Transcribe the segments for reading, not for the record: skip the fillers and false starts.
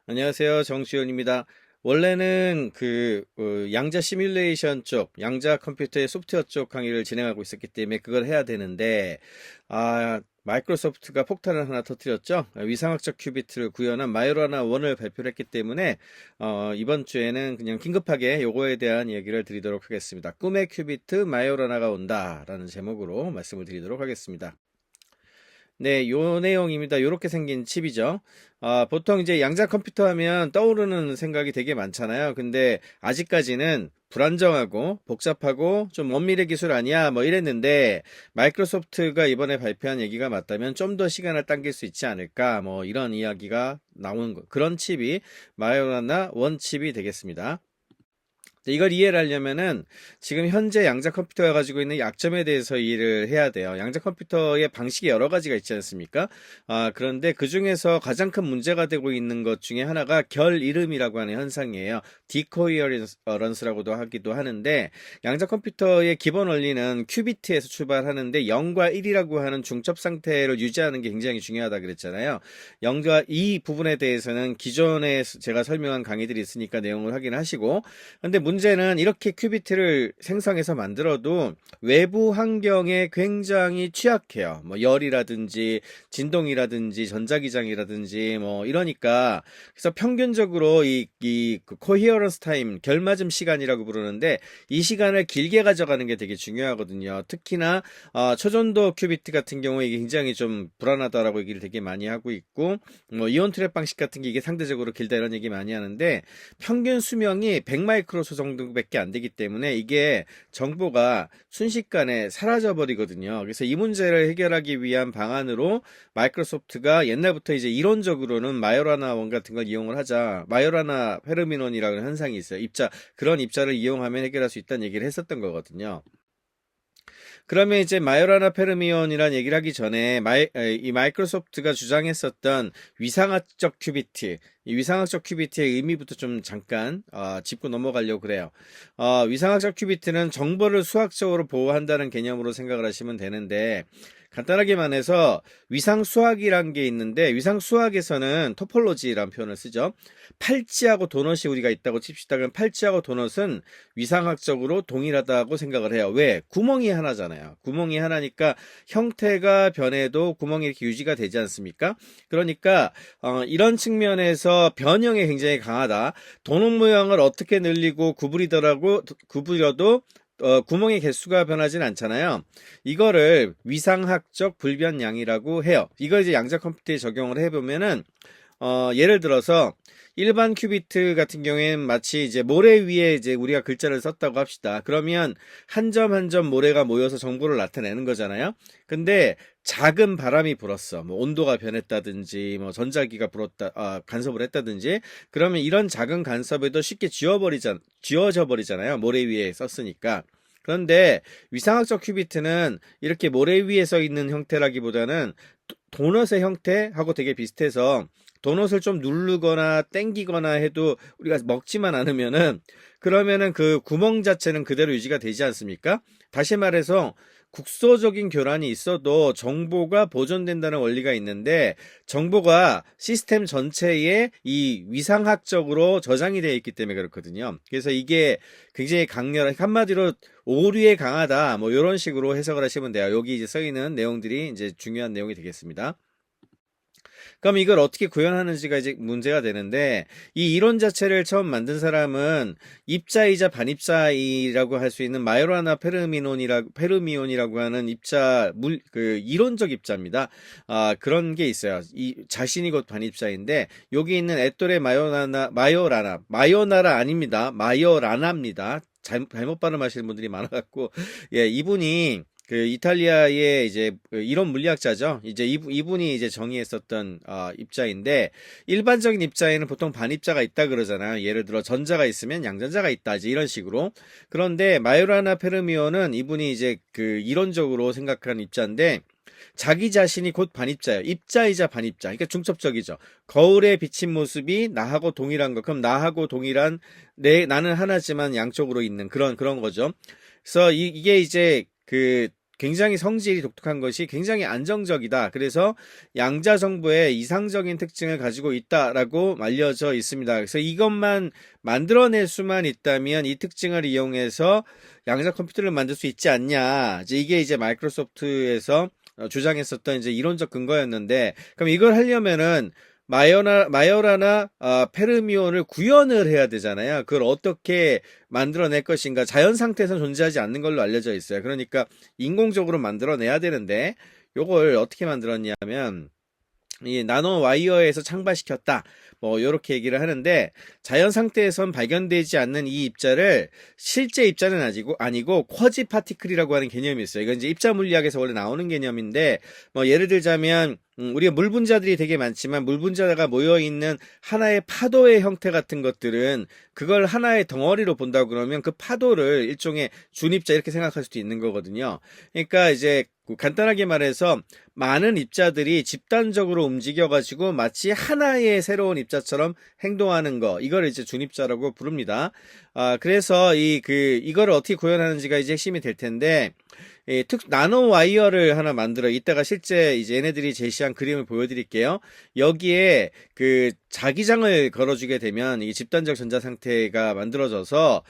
안녕하세요. 정주현입니다. 원래는 양자 시뮬레이션 쪽, 양자 컴퓨터의 소프트웨어 쪽 강의를 진행하고 있었기 때문에 그걸 해야 되는데, 마이크로소프트가 폭탄을 하나 터뜨렸죠. 위상학적 큐비트를 구현한 마요라나 1을 발표를 했기 때문에, 이번 주에는 그냥 긴급하게 요거에 대한 얘기를 드리도록 하겠습니다. 꿈의 큐비트 마요라나가 온다라는 제목으로 말씀을 드리도록 하겠습니다. 네, 요 내용입니다. 요렇게 생긴 칩이죠. 보통 이제 양자 컴퓨터 하면 떠오르는 생각이 되게 많잖아요. 근데 아직까지는 불안정하고 복잡하고 좀 원미래 기술 아니야 뭐 이랬는데 마이크로소프트가 이번에 발표한 얘기가 맞다면 좀 더 시간을 당길 수 있지 않을까 뭐 이런 이야기가 나오는 그런 칩이 마요라나 원 칩이 되겠습니다. 이걸 이해를 하려면은 지금 현재 양자 컴퓨터가 가지고 있는 약점에 대해서 이해를 해야 돼요. 양자 컴퓨터의 방식이 여러 가지가 있지 않습니까? 그런데 그 중에서 가장 큰 문제가 되고 있는 것 중에 하나가 결 이름이라고 하는 현상이에요. 디코이어런스라고도 하기도 하는데 양자 컴퓨터의 기본 원리는 큐비트에서 출발하는데 0과 1이라고 하는 중첩 상태를 유지하는 게 굉장히 중요하다 그랬잖아요. 0과 이 부분에 대해서는 기존에 제가 설명한 강의들이 있으니까 내용을 확인하시고 근데 문제는 이렇게 큐비트를 생성해서 만들어도 외부 환경에 굉장히 취약해요. 뭐 열이라든지 진동이라든지 전자기장이라든지 뭐 이러니까 그래서 평균적으로 그 코히어런스 타임 결맞음 시간이라고 부르는데 이 시간을 길게 가져가는 게 되게 중요하거든요. 특히나 초전도 큐비트 같은 경우에 이게 굉장히 좀 불안하다라고 얘기를 되게 많이 하고 있고 뭐 이온 트랩 방식 같은 게 이게 상대적으로 길다 이런 얘기 많이 하는데 평균 수명이 100마이크로소 정도밖에 안 되기 때문에 이게 정보가 순식간에 사라져 버리거든요. 그래서 이 문제를 해결하기 위한 방안으로 마이크로소프트가 옛날부터 이제 이론적으로는 마요라나 원 같은 걸 이용을 하자. 마요라나 페르미논이라는 현상이 있어요. 그런 입자를 이용하면 해결할 수 있다는 얘기를 했었던 거거든요. 그러면 이제 마요라나 페르미온이라는 얘기를 하기 전에 이 마이크로소프트가 주장했었던 위상학적 큐비트, 이 위상학적 큐비트의 의미부터 좀 잠깐 짚고 넘어가려고 그래요. 위상학적 큐비트는 정보를 수학적으로 보호한다는 개념으로 생각을 하시면 되는데 간단하게 말해서 위상수학이란 게 있는데 위상수학에서는 토폴로지라는 표현을 쓰죠. 팔찌하고 도넛이 우리가 있다고 칩시다. 그럼 팔찌하고 도넛은 위상학적으로 동일하다고 생각을 해요. 왜? 구멍이 하나잖아요. 구멍이 하나니까 형태가 변해도 구멍이 이렇게 유지가 되지 않습니까? 그러니까 이런 측면에서 변형이 굉장히 강하다. 도넛 모양을 어떻게 늘리고 구부려도 구멍의 개수가 변하진 않잖아요. 이거를 위상학적 불변량이라고 해요. 이걸 이제 양자 컴퓨터에 적용을 해보면은 예를 들어서 일반 큐비트 같은 경우에는 마치 이제 모래 위에 이제 우리가 글자를 썼다고 합시다. 그러면 한 점 한 점 모래가 모여서 정보를 나타내는 거잖아요. 근데 작은 바람이 불었어. 뭐 온도가 변했다든지, 뭐 전자기가 간섭을 했다든지, 그러면 이런 작은 간섭에도 쉽게 지워져 버리잖아요. 모래 위에 썼으니까. 그런데 위상학적 큐비트는 이렇게 모래 위에 써 있는 형태라기보다는 도넛의 형태하고 되게 비슷해서 도넛을 좀 누르거나 땡기거나 해도 우리가 먹지만 않으면은 그러면은 그 구멍 자체는 그대로 유지가 되지 않습니까? 다시 말해서 국소적인 교란이 있어도 정보가 보존된다는 원리가 있는데 정보가 시스템 전체에 이 위상학적으로 저장이 되어 있기 때문에 그렇거든요. 그래서 이게 굉장히 한마디로 오류에 강하다 뭐 이런 식으로 해석을 하시면 돼요. 여기 이제 써 있는 내용들이 이제 중요한 내용이 되겠습니다. 그럼 이걸 어떻게 구현하는지가 이제 문제가 되는데 이 이론 자체를 처음 만든 사람은 입자이자 반입자이라고 할 수 있는 마요라나 페르미온이라고 하는 이론적 입자입니다. 그런 게 있어요. 이 자신이 곧 반입자인데 여기 있는 에토레 마요나라 아닙니다. 마요라나입니다. 잘못 발음하시는 분들이 많아갖고 예 이분이 그 이탈리아의 이제 이론 물리학자죠. 이제 이분이 이제 정의했었던 입자인데 일반적인 입자에는 보통 반입자가 있다 그러잖아요. 예를 들어 전자가 있으면 양전자가 있다 이제 이런 식으로. 그런데 마요라나 페르미온은 이분이 이제 그 이론적으로 생각하는 입자인데 자기 자신이 곧 반입자예요. 입자이자 반입자. 그러니까 중첩적이죠. 거울에 비친 모습이 나하고 동일한 거. 그럼 나하고 동일한 나는 하나지만 양쪽으로 있는 그런 거죠. 그래서 이게 이제 그 굉장히 성질이 독특한 것이 굉장히 안정적이다. 그래서 양자 정보의 이상적인 특징을 가지고 있다라고 알려져 있습니다. 그래서 이것만 만들어낼 수만 있다면 이 특징을 이용해서 양자 컴퓨터를 만들 수 있지 않냐. 이게 이제 마이크로소프트에서 주장했었던 이제 이론적 근거였는데, 그럼 이걸 하려면은 마요라나 페르미온을 구현을 해야 되잖아요. 그걸 어떻게 만들어낼 것인가. 자연 상태에서 존재하지 않는 걸로 알려져 있어요. 그러니까 인공적으로 만들어내야 되는데, 요걸 어떻게 만들었냐면 이 나노 와이어에서 창발시켰다. 뭐 요렇게 얘기를 하는데, 자연 상태에선 발견되지 않는 이 입자를 실제 입자는 아니고 쿼지 파티클이라고 하는 개념이 있어요. 이건 이제 입자 물리학에서 원래 나오는 개념인데, 뭐 예를 들자면 우리가 물 분자들이 되게 많지만 물 분자가 모여 있는 하나의 파도의 형태 같은 것들은 그걸 하나의 덩어리로 본다고 그러면 그 파도를 일종의 준입자 이렇게 생각할 수도 있는 거거든요. 그러니까 이제 간단하게 말해서 많은 입자들이 집단적으로 움직여가지고 마치 하나의 새로운 입자처럼 행동하는 거, 이걸 이제 준입자라고 부릅니다. 그래서 이거를 어떻게 구현하는지가 이제 핵심이 될 텐데, 나노 와이어를 하나 만들어 이따가 실제 이제 얘네들이 제시한 그림을 보여드릴게요. 여기에 그 자기장을 걸어주게 되면 이 집단적 전자 상태가 만들어져서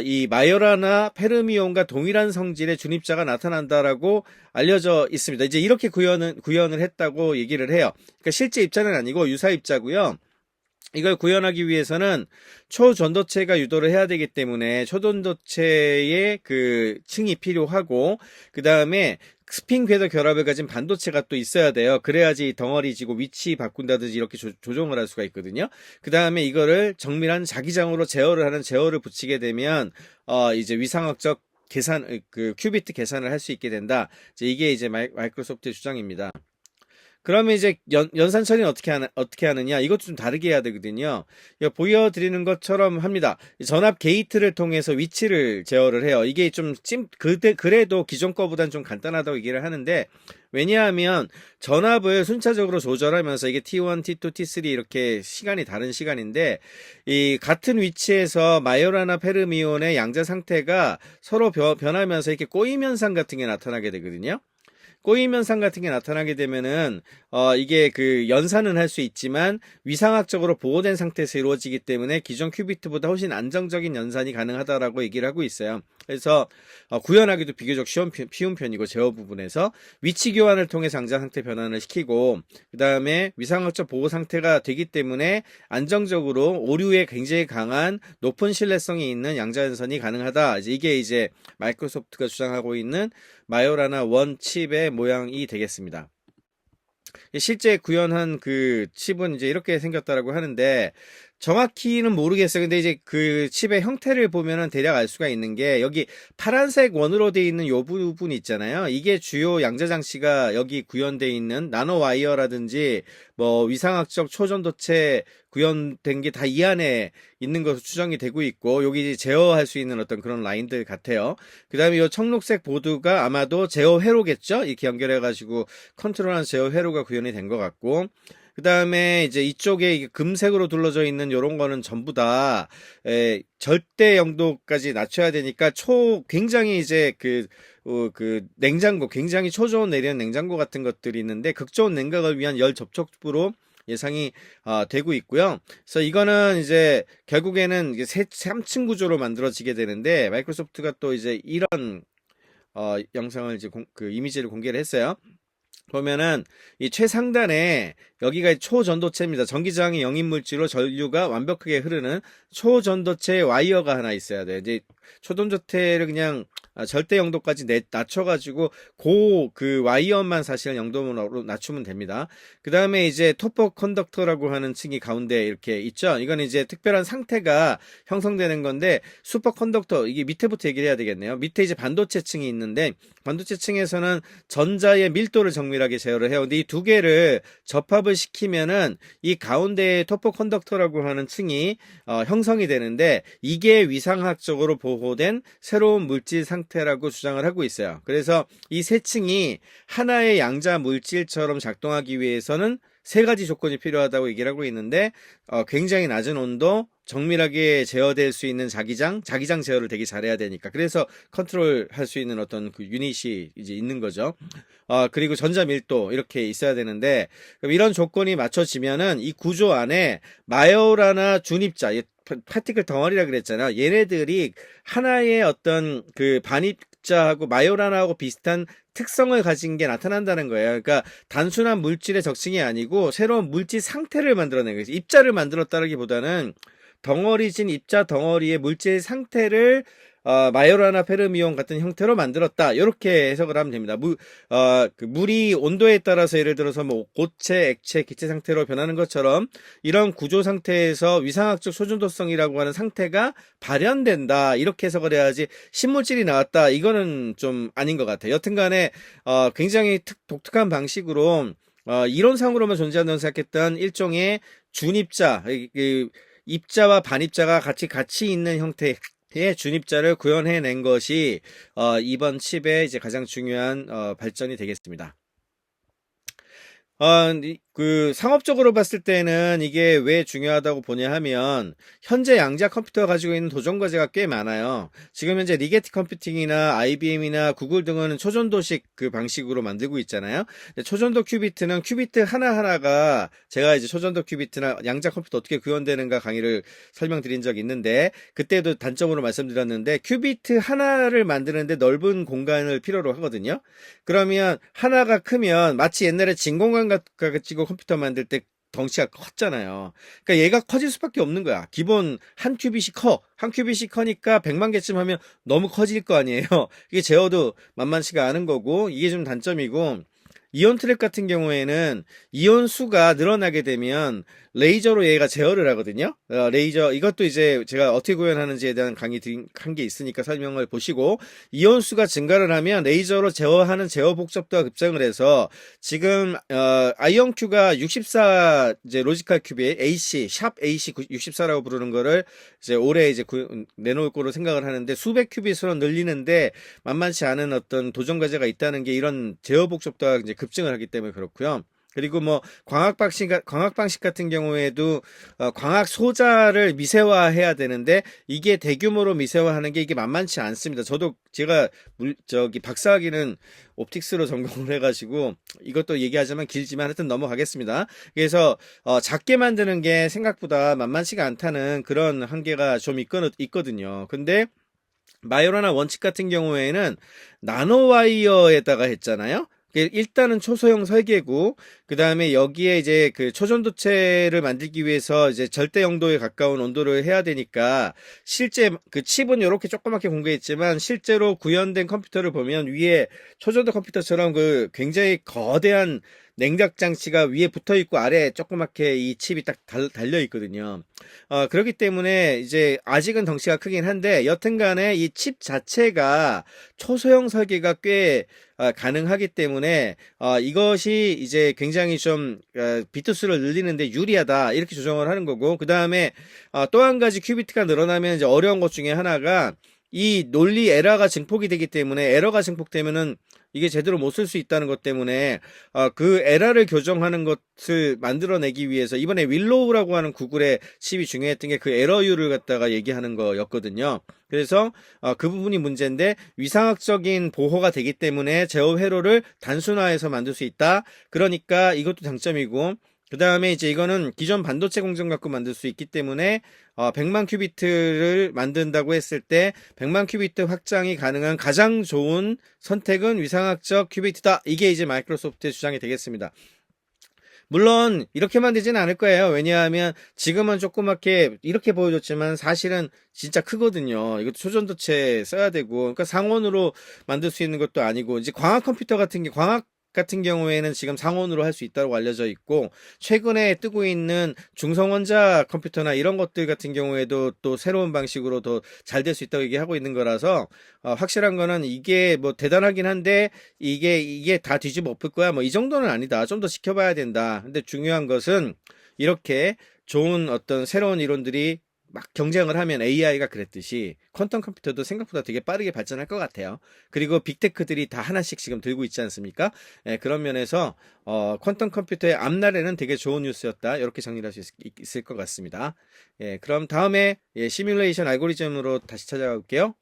이 마요라나 페르미온과 동일한 성질의 준입자가 나타난다라고 알려져 있습니다. 이제 이렇게 구현을 했다고 얘기를 해요. 그러니까 실제 입자는 아니고 유사 입자고요. 이걸 구현하기 위해서는 초전도체가 유도를 해야 되기 때문에 초전도체의 그 층이 필요하고, 그 다음에 스핀 궤도 결합을 가진 반도체가 또 있어야 돼요. 그래야지 덩어리지고 위치 바꾼다든지 이렇게 조종을 할 수가 있거든요. 그 다음에 이거를 정밀한 자기장으로 제어를 붙이게 되면 이제 위상학적 계산, 그 큐비트 계산을 할 수 있게 된다. 이게 이제 마이크로소프트의 주장입니다. 그러면 이제 연산 처리는 어떻게 하느냐? 이것도 좀 다르게 해야 되거든요. 보여드리는 것처럼 합니다. 전압 게이트를 통해서 위치를 제어를 해요. 이게 좀 그래도 기존 거보다는 좀 간단하다고 얘기를 하는데, 왜냐하면 전압을 순차적으로 조절하면서 이게 T1, T2, T3 이렇게 시간이 다른 시간인데, 이 같은 위치에서 마요라나 페르미온의 양자 상태가 서로 변하면서 이렇게 꼬임 현상 같은 게 나타나게 되거든요. 꼬임 현상 같은 게 나타나게 되면은 이게 그 연산은 할 수 있지만 위상학적으로 보호된 상태에서 이루어지기 때문에 기존 큐비트보다 훨씬 안정적인 연산이 가능하다라고 얘기를 하고 있어요. 그래서 구현하기도 비교적 쉬운 편이고, 제어 부분에서 위치 교환을 통해 양자 상태 변환을 시키고, 그 다음에 위상학적 보호 상태가 되기 때문에 안정적으로 오류에 굉장히 강한 높은 신뢰성이 있는 양자 연산이 가능하다. 이게 이제 마이크로소프트가 주장하고 있는 마요라나 원 칩의 모양이 되겠습니다. 실제 구현한 그 칩은 이제 이렇게 생겼다라고 하는데, 정확히는 모르겠어요. 근데 이제 그 칩의 형태를 보면은 대략 알 수가 있는 게, 여기 파란색 원으로 되어 있는 요 부분 있잖아요. 이게 주요 양자 장치가 여기 구현되어 있는 나노 와이어라든지 뭐 위상학적 초전도체 구현된 게 다 이 안에 있는 것으로 추정이 되고 있고, 여기 제어할 수 있는 어떤 그런 라인들 같아요. 그 다음에 이 청록색 보드가 아마도 제어 회로겠죠? 이렇게 연결해가지고 컨트롤하는 제어 회로가 구현이 된 것 같고, 그 다음에 이제 이쪽에 금색으로 둘러져 있는 요런 거는 전부 다 절대 영도까지 낮춰야 되니까 굉장히 이제 그 냉장고, 굉장히 초저온 내리는 냉장고 같은 것들이 있는데, 극저온 냉각을 위한 열 접촉부로 예상이 되고 있고요. 그래서 이거는 이제 결국에는 이게 3층 구조로 만들어지게 되는데, 마이크로소프트가 또 이제 이런 영상을 이제 이미지를 공개를 했어요. 보면은 이 최상단에 여기가 초전도체입니다. 전기저항의 영입물질로 전류가 완벽하게 흐르는 초전도체 와이어가 하나 있어야 돼요. 이제 초전도체를 그냥 절대 영도까지 낮춰가지고 그 와이어만 사실 영도로 낮추면 됩니다. 그 다음에 이제 토퍼 컨덕터라고 하는 층이 가운데 이렇게 있죠. 이건 이제 특별한 상태가 형성되는 건데, 슈퍼 컨덕터, 이게 밑에부터 얘기를 해야 되겠네요. 밑에 이제 반도체 층이 있는데, 반도체 층에서는 전자의 밀도를 정밀하게 제어를 해요. 근데 이 두 개를 접합을 시키면은 이 가운데에 토퍼 컨덕터라고 하는 층이 형성이 되는데, 이게 위상학적으로 보호된 새로운 물질 상태라고 주장을 하고 있어요. 그래서 이 세 층이 하나의 양자 물질처럼 작동하기 위해서는 세 가지 조건이 필요하다고 얘기를 하고 있는데, 굉장히 낮은 온도, 정밀하게 제어될 수 있는 자기장 제어를 되게 잘해야 되니까. 그래서 컨트롤 할 수 있는 어떤 그 유닛이 이제 있는 거죠. 그리고 전자 밀도 이렇게 있어야 되는데, 그럼 이런 조건이 맞춰지면은 이 구조 안에 마요라나 준입자, 파티클 덩어리라 그랬잖아요. 얘네들이 하나의 어떤 그 반입자하고 마요라나하고 비슷한 특성을 가진 게 나타난다는 거예요. 그러니까 단순한 물질의 적층이 아니고 새로운 물질 상태를 만들어낸 거예요. 입자를 만들었다기보다는 덩어리진 입자 덩어리의 물질 상태를 마요라나 페르미온 같은 형태로 만들었다. 이렇게 해석을 하면 됩니다. 그 물이 온도에 따라서 예를 들어서 뭐 고체, 액체, 기체 상태로 변하는 것처럼 이런 구조 상태에서 위상학적 소중도성이라고 하는 상태가 발현된다. 이렇게 해석을 해야지 신물질이 나왔다. 이거는 좀 아닌 것 같아요. 여튼간에 굉장히 독특한 방식으로 이론상으로만 존재한다고 생각했던 일종의 준입자, 입자와 반입자가 같이 있는 형태의 준입자를 구현해낸 것이 이번 칩의 이제 가장 중요한 발전이 되겠습니다. 그 상업적으로 봤을 때는 이게 왜 중요하다고 보냐 하면 현재 양자 컴퓨터가 가지고 있는 도전 과제가 꽤 많아요. 지금 현재 리게티 컴퓨팅이나 IBM이나 구글 등은 초전도식 그 방식으로 만들고 있잖아요. 초전도 큐비트는 큐비트 하나하나가 제가 이제 초전도 큐비트나 양자 컴퓨터 어떻게 구현되는가 강의를 설명드린 적이 있는데 그때도 단점으로 말씀드렸는데 큐비트 하나를 만드는데 넓은 공간을 필요로 하거든요. 그러면 하나가 크면 마치 옛날에 진공관 가지고 컴퓨터 만들 때 덩치가 컸잖아요. 그러니까 얘가 커질 수밖에 없는 거야. 기본 한 큐빗이 커. 한 큐빗이 커니까 100만 개쯤 하면 너무 커질 거 아니에요. 이게 제어도 만만치가 않은 거고 이게 좀 단점이고 이온 트랩 같은 경우에는 이온 수가 늘어나게 되면 레이저로 얘가 제어를 하거든요. 레이저 이것도 이제 제가 어떻게 구현하는지에 대한 강의 한 게 있으니까 설명을 보시고 이온 수가 증가를 하면 레이저로 제어하는 제어 복잡도가 급증을 해서 지금 아이온큐가 64 이제 로지컬 큐빅 AC 샵 AC 64라고 부르는 거를 이제 올해 이제 내놓을 거로 생각을 하는데 수백 큐빗으로 늘리는데 만만치 않은 어떤 도전 과제가 있다는 게 이런 제어 복잡도가 이제 급증을 하기 때문에 그렇고요. 그리고 뭐 광학 방식 같은 경우에도 광학 소자를 미세화해야 되는데 이게 대규모로 미세화하는 게 이게 만만치 않습니다. 제가 박사학위는 옵틱스로 전공을 해가지고 이것도 얘기하자면 길지만 하여튼 넘어가겠습니다. 그래서 작게 만드는 게 생각보다 만만치가 않다는 그런 한계가 좀 있거든요. 근데 마요라나 원칙 같은 경우에는 나노와이어에다가 했잖아요. 일단은 초소형 설계고, 그 다음에 여기에 이제 그 초전도체를 만들기 위해서 이제 절대 영도에 가까운 온도를 해야 되니까, 실제 그 칩은 이렇게 조그맣게 공개했지만, 실제로 구현된 컴퓨터를 보면 위에 초전도 컴퓨터처럼 그 굉장히 거대한 냉각 장치가 위에 붙어 있고 아래에 조그맣게 이 칩이 딱 달려 있거든요. 그렇기 때문에 이제 아직은 덩치가 크긴 한데 여튼간에 이 칩 자체가 초소형 설계가 꽤 가능하기 때문에 이것이 이제 굉장히 좀 비트 수를 늘리는데 유리하다 이렇게 조정을 하는 거고 그 다음에 또 한 가지 큐비트가 늘어나면 이제 어려운 것 중에 하나가 이 논리 에러가 증폭이 되기 때문에 에러가 증폭되면은 이게 제대로 못 쓸 수 있다는 것 때문에 그 에러를 교정하는 것을 만들어내기 위해서 이번에 윌로우라고 하는 구글의 칩이 중요했던 게 그 에러율을 갖다가 얘기하는 거였거든요. 그래서 그 부분이 문제인데 위상학적인 보호가 되기 때문에 제어 회로를 단순화해서 만들 수 있다. 그러니까 이것도 장점이고 그 다음에 이제 이거는 기존 반도체 공정 갖고 만들 수 있기 때문에 100만 큐비트를 만든다고 했을 때 100만 큐비트 확장이 가능한 가장 좋은 선택은 위상학적 큐비트다. 이게 이제 마이크로소프트의 주장이 되겠습니다. 물론 이렇게 만들지는 않을 거예요. 왜냐하면 지금은 조그맣게 이렇게 보여줬지만 사실은 진짜 크거든요. 이것도 초전도체 써야 되고 그러니까 상온으로 만들 수 있는 것도 아니고 이제 광학 같은 경우에는 지금 상온으로 할 수 있다고 알려져 있고 최근에 뜨고 있는 중성원자 컴퓨터나 이런 것들 같은 경우에도 또 새로운 방식으로 더 잘 될 수 있다고 얘기하고 있는 거라서 확실한 거는 이게 뭐 대단하긴 한데 이게 다 뒤집어 엎을 거야 뭐 이 정도는 아니다. 좀 더 지켜봐야 된다. 근데 중요한 것은 이렇게 좋은 어떤 새로운 이론들이 막 경쟁을 하면 AI가 그랬듯이 퀀텀 컴퓨터도 생각보다 되게 빠르게 발전할 것 같아요. 그리고 빅테크들이 다 하나씩 지금 들고 있지 않습니까? 예, 그런 면에서 퀀텀 컴퓨터의 앞날에는 되게 좋은 뉴스였다. 이렇게 정리를 할 수 있을 것 같습니다. 예, 그럼 다음에 예, 시뮬레이션 알고리즘으로 다시 찾아올게요.